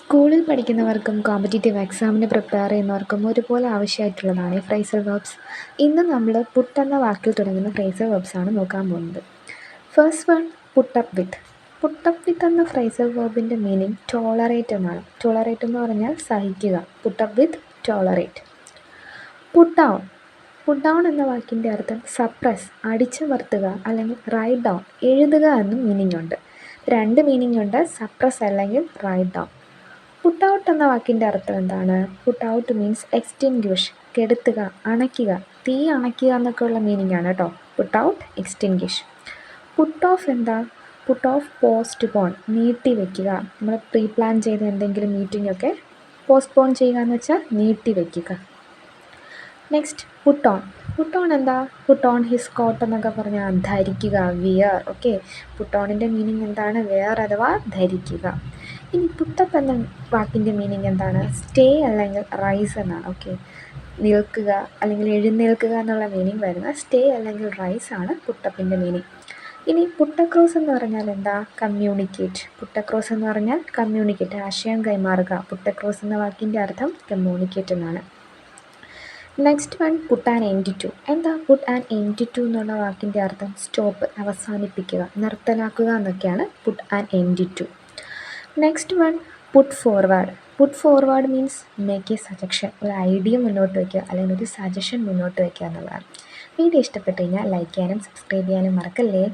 സ്കൂളിൽ പഠിക്കുന്നവർക്കും കോമ്പറ്റേറ്റീവ് എക്സാമിന് പ്രിപ്പയർ ചെയ്യുന്നവർക്കും ഒരുപോലെ ആവശ്യമായിട്ടുള്ളതാണ് ഈ ഫ്രേസൽ വെർബ്സ്. ഇന്ന് നമ്മൾ പുട്ട് എന്ന വാക്കിൽ തുടങ്ങുന്ന ഫ്രേസൽ വെർബ്സാണ് നോക്കാൻ പോകുന്നത്. First one, put up with. Put up with എന്ന ഫ്രേസൽ വെർബിൻ്റെ മീനിങ് ടോളറേറ്റ് എന്നാണ്. ടോളറേറ്റ് എന്ന് പറഞ്ഞാൽ സഹിക്കുക. Put up with, tolerate. Put down. Put down എന്ന വാക്കിൻ്റെ അർത്ഥം സപ്രസ്, അടിച്ചമർത്തുക അല്ലെങ്കിൽ റൈറ്റ് ഡൗൺ, എഴുതുക എന്നും മീനിങ് ഉണ്ട്. രണ്ട് മീനിങ് ഉണ്ട്, സപ്രസ് അല്ലെങ്കിൽ റൈറ്റ് ഡൗൺ. പുട്ട് ഔട്ട് എന്ന വാക്കിൻ്റെ അർത്ഥം എന്താണ്? പുട്ട് ഔട്ട് മീൻസ് എക്സ്റ്റിങ്ക്വിഷ്, കെടുത്തുക, അണയ്ക്കുക, തീ അണയ്ക്കുക എന്നൊക്കെ ഉള്ള മീനിങ് ആണ് കേട്ടോ. Put out, extinguish. Put off എന്താ? പുട്ട് ഓഫ് പോസ്റ്റ് പോൺ, നീട്ടി വയ്ക്കുക. നമ്മൾ പ്രീ പ്ലാൻ ചെയ്ത എന്തെങ്കിലും മീറ്റിംഗ് ഒക്കെ പോസ്റ്റ്പോൺ ചെയ്യുക എന്ന് വെച്ചാൽ നീട്ടി വയ്ക്കുക. Next, put on. Put on എന്താ? പുട്ട് ഓൺ ഹിസ് കോട്ട് എന്നൊക്കെ പറഞ്ഞാൽ ധരിക്കുക, വിയർ. ഓക്കെ, പുട്ട് ഓണിൻ്റെ മീനിങ് എന്താണ്? വെയർ അഥവാ ധരിക്കുക. ഇനി പുട്ടപ്പ് എന്ന വാക്കിൻ്റെ മീനിങ് എന്താണ്? സ്റ്റേ അല്ലെങ്കിൽ റൈസ് എന്നാണ്. ഓക്കെ, നിൽക്കുക അല്ലെങ്കിൽ എഴുന്നേൽക്കുക എന്നുള്ള മീനിങ് വരുന്ന സ്റ്റേ അല്ലെങ്കിൽ റൈസ് ആണ് പുട്ടപ്പിൻ്റെ മീനിങ്. ഇനി പുട്ടക്രോസ് എന്ന് പറഞ്ഞാൽ എന്താ? കമ്മ്യൂണിക്കേറ്റ്. പുട്ടക്രോസ് എന്ന് പറഞ്ഞാൽ കമ്മ്യൂണിക്കേറ്റ്, ആശയം കൈമാറുക. പുട്ടക്രോസ് എന്ന വാക്കിൻ്റെ അർത്ഥം കമ്മ്യൂണിക്കേറ്റ് എന്നാണ്. Next one, put an end to. എന്താ പുട്ട് ആൻ എൻഡ് ടു എന്നുള്ള വാക്കിൻ്റെ അർത്ഥം? സ്റ്റോപ്പ്, അവസാനിപ്പിക്കുക, നിർത്തലാക്കുക എന്നൊക്കെയാണ് put an end to. Next one, put forward. Put forward means make a suggestion, ഒരു ഐഡിയ മുന്നോട്ട് വയ്ക്കുക അല്ലെങ്കിൽ ഒരു സജഷൻ മുന്നോട്ട് വയ്ക്കുക എന്നുള്ളതാണ്. വീഡിയോ ഇഷ്ടപ്പെട്ട് കഴിഞ്ഞാൽ ലൈക്ക് ചെയ്യാനും സബ്സ്ക്രൈബ് ചെയ്യാനും മറക്കല്ലേ.